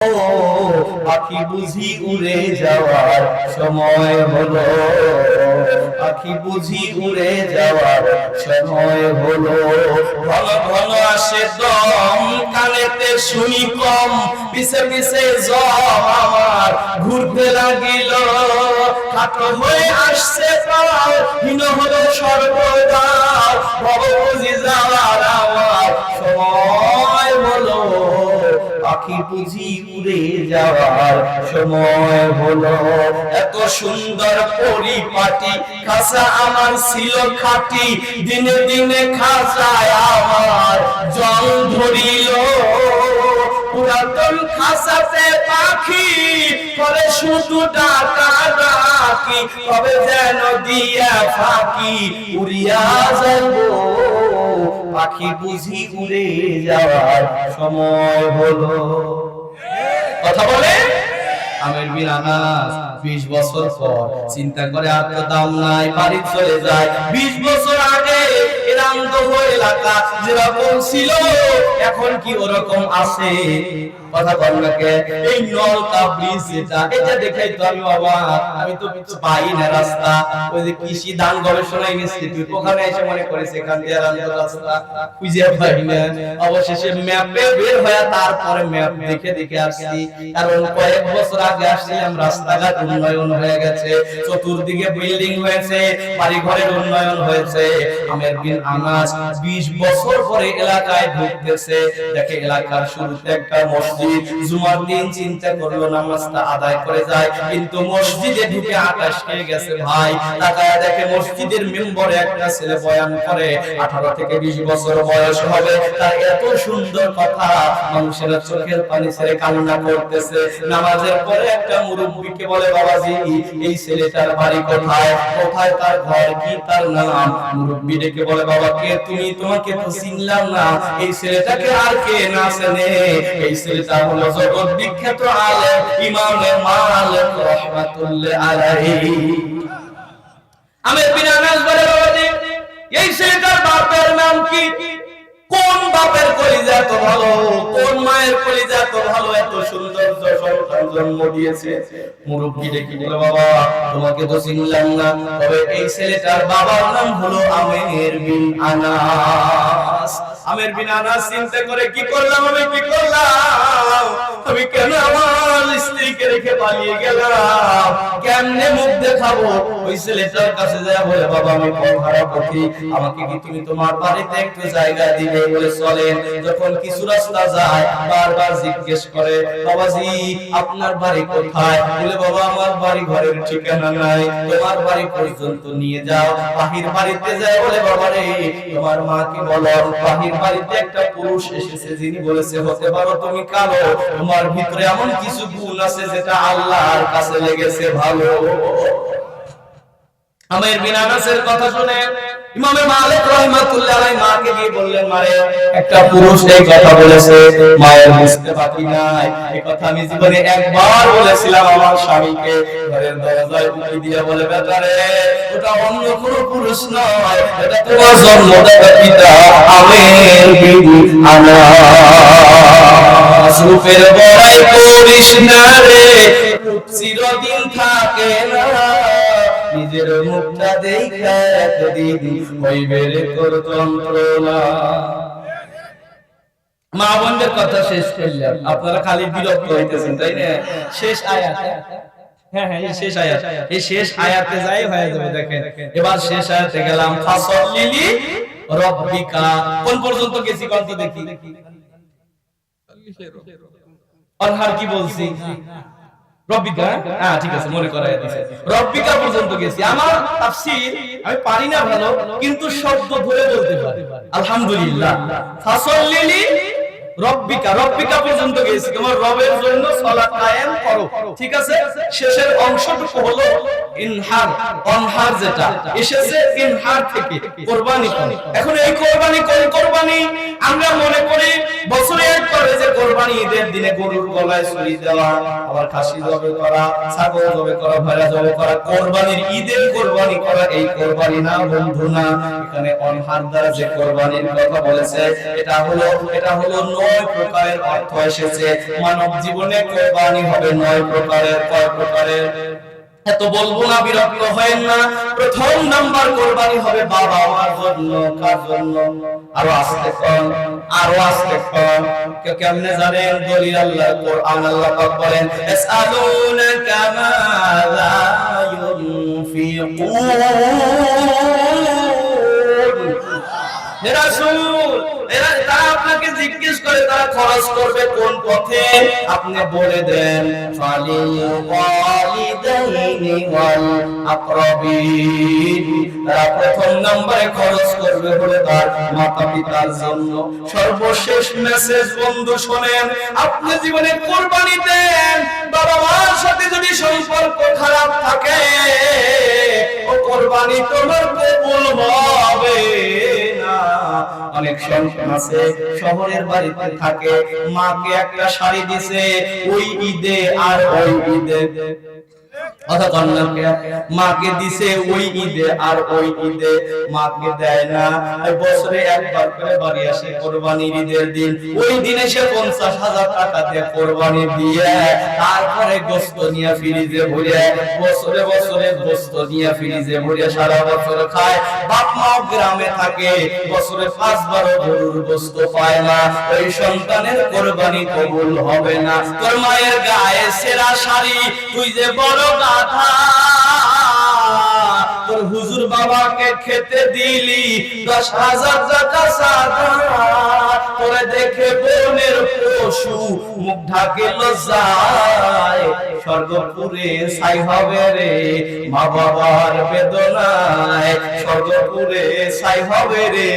পাখি বুঝি উড়ে যাওয়ার সময় হলো, পাখি বুঝি উড়ে যাওয়ার সময় হলো। ঘন ঘন আসে দম, কানেতে শুনি কম, পিছে পিছে জম আমার ঘুরতে লাগিল। খাটো হয়ে আসছে পাও, হীন হলো সর্বদাও, ভব বুঝি যাওয়ার আমার সময় হলো। পাখি বুঝি উড়ে যাওয়ার সময় হলো। এত সুন্দর পরিপাটি, খাঁচা আমার ছিল খাঁটি, দিনে দিনে খাঁচায় আমার জং ধরিল। পুরাতন খাঁচাতে পাখি করে শুধু ডাকা ডাকি, তবে যেন দিয়া ফাঁকি উড়িয়া যাইব। পাখি বুঝি উড়ে যাওয়ার সময় হলো। কথা বলে আমের বিন আনাস 20 বছর পর চিন্তা করে আর তো দাম নাই, বাড়ি চলে যায়। 20 বছর আগে এরান্ত এলাকা যেরকম ছিল এখন কি ওরকম আছে? কথা বলনাকে এই নলকা ব্রিজ এটা দেখাই তো আমি অবাক। আমি তো পাই না রাস্তা। ওই যে কৃষি ধান গবেষণা ইনস্টিটিউট ওখানে এসে মনে করেছে এখান দিয়ে রাস্তা খুঁজে পাই না। অবশেষে ম্যাপে বের হয়ে তারপরে ম্যাপ দেখে দেখে আসছি। কারণ কয়েক বছর আগে আসছিলাম, রাস্তাঘাট উন্নয়ন হয়ে গেছে, চতুর্দিকে বিল্ডিং হয়েছে, বাড়ি ঘরের উন্নয়ন হয়েছে। আমের বিন আনাস 20 বছর পরে এলাকায় ঢুকতেছে, দেখে এলাকার শুরুতে একটা মসজিদ। জুমার দিন চিন্তা করলো নামাজটা আদায় করে যায়, কিন্তু মসজিদে ঢুকে আকাশ খেয়ে গেছে ভাই। তাকায়া দেখে মসজিদের মেম্বরে একটা ছেলে বয়ান করে, 18 থেকে 20 বছর বয়স হবে, তার এত সুন্দর কথা, মানুষের চোখের পানি ছেড়ে কান্না করতেছে। নামাজের পরে একটা মুরব্বিকে বলে, বাবাজি এই ছেলেটার বাড়ি কোথায়, কোথায় তার ঘর, কি তার নাম? মুরব্বি ডেকে বলে, বাবা কে তুমি? তোমাকে তো চিনলাম না। এই ছেলেটাকে আর কে না চেনে? এই ছেলেটা হলো জগৎ বিখ্যাত আলেম ইমামে মালিক রাহমাতুল্লাহ আলাইহি। আমের বিন আনাস বলে, বাবাজি এই ছেলেটার বাপের নাম কি? কোন বাপের কলিজা এত ভালো, কোন মায়ের কলিজা এত ভালো, এত সুন্দর সন্তান জন্ম দিয়েছে? মুরব্বি ডেকে বলে, বাবা তোমাকে তো চিনলাম না, তবে এই ছেলেটার বাবার নাম হলো আমের বিন আনাস। আমের বিন আনাস চিন্তা করে, কি করলাম আমি, কি করলাম আমি? কেন আমার স্ত্রীকে রেখে পালিয়ে গেলাম? কেমনে মুখ দেখাবো? ওই ছেলেটার কাছে যায় বলে, বাবা আমি পথহারা পথি, আমাকে কি তুমি তোমার বাড়িতে একটু জায়গা দিবে? বলে চলেন। যখন কিছু রাস্তা যায় বারবার জিজ্ঞেস করে, বাবাজি আপনার বাড়ি কোথায়? বলে, বাবা আমার বাড়ি ঘরের ঠিকানা নাই, তোমার বাড়ি পর্যন্ত নিয়ে যাও। বাহির বাড়িতে যায় বলে, বাবা রে তোমার মাকে বলো বাহির বাড়িতে একটা পুরুষ এসেছে, যিনি বলেছে হতে পারো তুমি কালো, তোমার ভিতরে এমন কিছু গুণ আছে যেটা আল্লাহর কাছে লেগেছে ভালো। আমের বিন আনাসের কথা শুনে ইমামে মালিক রাহমাতুল্লাহ আলাইহি মাকে গিয়ে বললেন, মারে একটা পুরুষ এই কথা বলেছে, মায়ের বুঝতে বাকি নাই। এই কথা আমি জীবনে একবার বলেছিলাম আমার স্বামীকে। ঘরের দরজায় উকি দিয়ে বলে, বেটা রে ওটা অন্য কোনো পুরুষ নয়, এটা তোমার জন্মদাতা পিতা আমের বিন আনাস। রূপের বড়াই করিস না রে, রূপ চিরদিন থাকে না, নিজের মুখটা দেখা একদিন হইবে রে তোর যন্ত্রণা। মা বোনদের কথা শেষ করলাম, আপনারা খালি বিরক্ত হইতেছেন তাই না? শেষ আয়াত, হ্যাঁ হ্যাঁ এই শেষ আয়াত, এই শেষ আয়াতে যাই হয়ে যাবে। দেখেন এবার শেষ আয়াতে গেলাম, ফাসাল্লি রাব্বিকা। কোন পর্যন্ত গেছি কোন তো দেখি? অনহার কি বলছি? রব্বিকা, হ্যাঁ ঠিক আছে মনে করায় দিয়েছে, রব্বিকা পর্যন্ত গেছি। আমার তাফসীর আমি পারি না ভালো, কিন্তু শব্দ ধরে বলতে পারি আলহামদুলিল্লাহ। ফাসাল্লি রব্বিকা, রব্বিকা পর্যন্ত গেছি, তোমার রবের জন্য সালাত কায়েম করো, ঠিক আছে? শেষের অংশটুকু হলো ইনহার, অনহার যেটা এসেছে ইনহার থেকে কুরবানি করো। এখন এই কুরবানি কোন কুরবানি? আমরা মনে করি বছরে একবার যে কুরবানি ঈদের দিনে গরুর গলায় ছুরি দেওয়া, আবার খাসি জবাই করা, ছাগল জবাই করা, ভেড়া জবাই করা, কুরবানির ঈদের কুরবানি করা, এই কুরবানি না বন্ধু না। এখানে অনহার দ্বারা যে কুরবানির কথা বলেছে এটা হলো 9 প্রকারের অর্থ এসেছে। মানব জীবনে কুরবানি হবে 9 প্রকারের। কয় প্রকারের? এত বলবো না, বিরক্ত হয়েন না। প্রথম নাম্বার কুরবানি হবে বাবা মার জন্য। কার জন্য? আরো আস্তে কোন, আরো আস্তে কোন। কেমনে জানেন? দলিল আল্লাহ কোরআন। আল্লাহ পাক বলেন ইয়াসআলুনাকা মাযা ইউনফিকুন। হে রাসূল, তারা আপনাকে জিজ্ঞেস করে তারা খরচ করবে কোন পথে, আপনি বলে দেন ফালিল ওয়ালিদাইনি ওয়াল আকরাবিন। তারা প্রথম নম্বরে খরচ করবে হলো তার মাতা পিতার জন্য। সর্বশেষ মেসেজ বন্ধু শোনেন, আপনি জীবনে কুরবানি দেন, বাবা মার সাথে যদি সম্পর্ক খারাপ থাকে ও কুরবানি তোমার কবুল হবে না। অনেক সন্তান আছে শহরের বাড়িতে থাকে, মাকে একটা শাড়ি দিছে ওই ঈদে আর ওই ঈদে, মাকে দিছে ওই ঈদে আর ওই ঈদে মাকে দেয় না। বছরে একবার করে বাড়ি আসে কোরবানির ঈদের দিন, ওই দিনে সে 50,000 টাকা দিয়ে কোরবানি দিয়ে তারপরে গোশত নিয়ে ফ্রিজে ভরে বছরে বছরে গোশত নিয়ে ফ্রিজে ভরে সারা বছর খায়। বাপ মাও গ্রামে থাকে, বছরে 5 বার গরুর গোশত পায় না। ওই সন্তানের কোরবানি কবুল হবে না। তোর মায়ের গায়ে সেরা শাড়ি, তুই যে বড় গাধা, তোর হুজুর বাবাকে খেতে দিলি 10,000 টাকা সাদা, তোরে দেখে বোনের পশু মুখ ঢাকে লজ্জায়, স্বর্গপুরে ছাই হবে রে মা বাবার বেদনায়, স্বর্গপুরে ছাই হবে রে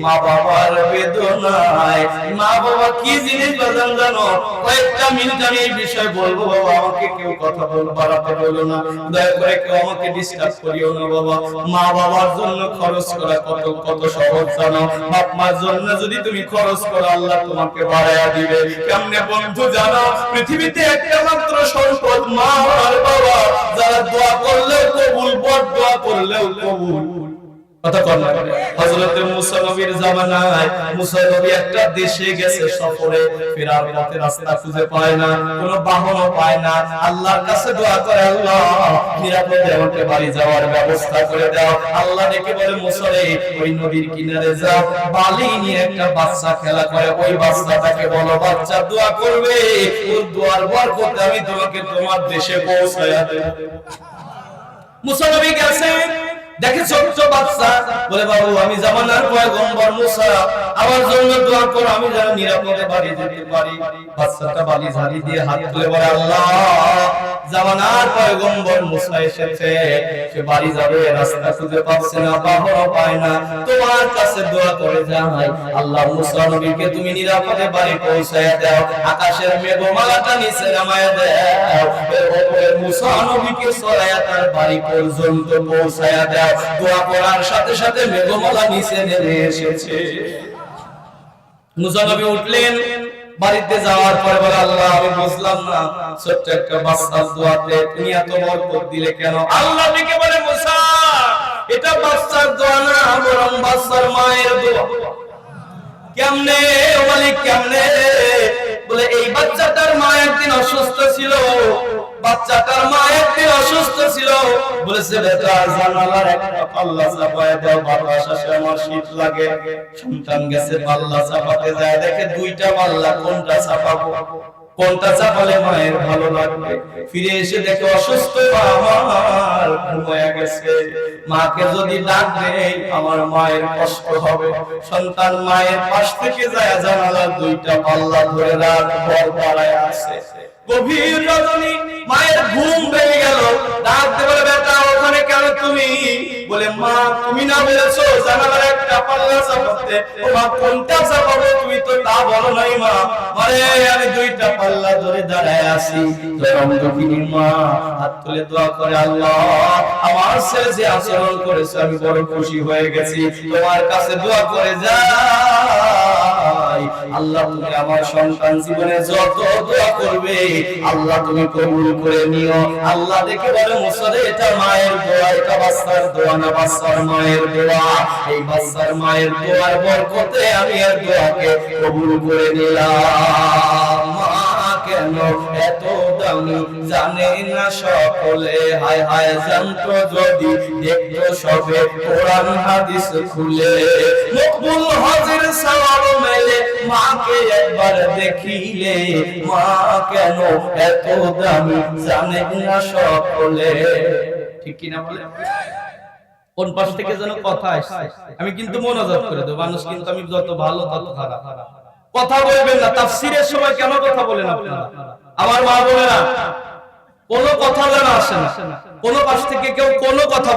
মা বাবার বেদনায়। মা বাবা কি জিনিস বাজান জানো? কয়েকটা মিনিট আমি এই বিষয় বলবো। বাবা আমাকে কেউ কথা বাড়াতে বলো না, দয়া করে কেউ আমাকে ডিস্টার্ব করিও না বাবা। মা বাবার জন্য খরচ করা কত কত সহজ জানো? বাপ মার জন্য যদি তুমি খরচ করো আল্লাহ তোমাকে বাড়ায়া দিবে। কেমনে বন্ধু জানো? পৃথিবীতে একটা মাত্র সম্পদ মা আর বাবা, যারা দোয়া করলেও কবুল, বদ দোয়া করলেও কবুল। হযরত মুসা নবীর জামানায় মুসা নবী একটা দেশে গেছে সফরে, ফেরার পথে রাস্তা খুঁজে পায় না, কোনো বাহনও পায় না। আল্লাহর কাছে দোয়া করে, আল্লাহ নিরাপদে আমাকে বাড়ি যাওয়ার ব্যবস্থা করে দাও। আল্লাহ ডেকে বলে মুসা রে ওই নদীর কিনারে যাও, বালি নিয়ে একটা বাচ্চা খেলা করে, ওই বাচ্চাটাকে বলো বাচ্চা দোয়া করবে, ওর দোয়ার বরকতে আমি তোমাকে তোমার দেশে পৌঁছায়া দেব। মুসা নবী গেছেন, দেখে ছোট্ট বাচ্চা, বলে বাবু আমি জামানার পয়গম্বর মুসা, আমার জন্য দোয়া করো আমি যেন নিরাপদে বাড়ি যেতে পারি। বাচ্চাটা বালি ঝাড়ি দিয়ে হাত তুলে বলে আল্লাহ জামানার পয়গম্বর মুসা এসেছে, সে বাড়ি যাবে রাস্তা খুঁজে পাচ্ছে না, বাহনও পায় না, তোমার কাছে দোয়া করে যাই আল্লাহ মুসা নবীকে তুমি নিরাপদে বাড়ি পৌঁছায় দাও, আকাশের মেঘমালাটা নিচে নামায় দাও, এরপরে মুসা নবীকে সরায়া তার বাড়ি পর্যন্ত পৌঁছায়া দাও। দোয়া করার সাথে সাথে মেঘমালা নিচে নেমে এসেছে। মুসা নবী উঠলেন, বাড়িতে যাওয়ার পরে বলে আল্লাহ আমি বুঝলাম না ছোট্ট একটা বাচ্চার দোয়াতে তুমি এত বরকত দিলে কেন? আল্লাহ ডেকে বলে মুসা এটা বাচ্চার দোয়া না, বরং বাচ্চার মায়ের দোয়া। কেমনে ও মালিক কেমনে? বলে এই বাচ্চাটার মা একদিন অসুস্থ ছিল, বাচ্চাটার মা একদিন অসুস্থ ছিল, বলেছে বেটা জানালার একটা পাল্লা চাপায় দাও, বাতাস আসে আমার শীত লাগে। সন্তান গেছে পাল্লা চাপাতে যায়, দেখে দুইটা পাল্লা, কোনটা চাপাবো? কোনটা চাপালে মায়ের ভালো লাগবে? ফিরে এসে দেখে অসুস্থ আমার ঘুমায়া গেছে, মাকে যদি ডাক দেই আমার মায়ের কষ্ট হবে। সন্তান মায়ের পাশ থেকে যায় জানালার দুইটা পাল্লা ধরে রাত ভর দাঁড়ায় আছে। গভীর রজনী মায়ের ঘুম ভেঙে গেল, ডাক দিয়ে বলে বেটা ওখানে কেন তুমি? বলে মা তুমি না বলেছো জানালার একটা পাল্লা চাপাতে, ও মা কোনটা চাপাবো তুমি তো তা বলো নাই মা। আরে আমি দুইটা পাল্লা ধরে দাঁড়ায় আছি। তখন দুঃখিনী মা হাত তুলে দোয়া করে আল্লাহ আমার ছেলে যে আচরণ করেছে আমি বড় খুশি হয়ে গেছি, তোমার কাছে দোয়া করে যাই আল্লাহ তুমি আমার সন্তান জীবনে যত দোয়া করবে আল্লাহ তুমি কবুল করে নিও। আল্লাহ দেখে বলে মুসারে এটা মায়ের দোয়া, এটা বাচ্চার দোয়া না, বাচ্চার মায়ের দোয়া। এই বাচ্চার মায়ের দোয়ার বরকতে আমি এর দোয়াকে কবুল করে নিলাম। মা কেন এত দামি জানে না সকলে, হায় হায় জানতো যদি দেখতো সবে কোরআন হাদিস খুলে। মকবুল হজের সওয়াব মেলে মাকে একবার দেখিলে, মা কেন এত দামি জানে না সকলে। ঠিক কি না বলে? কোন পাশ থেকে যেন কথা আসছে, আমি কিন্তু মনোযোগ করে দেব। মানুষ কিন্তু আমি যত ভালো তত খারাপ। কথা বলবেন না, তাফসীরের সময় কেন কথা বলেন আপনারা? আমার মা বলে না কোনো কথা যেন আসে না, কোনো পাশ থেকে কেউ কোনো কথা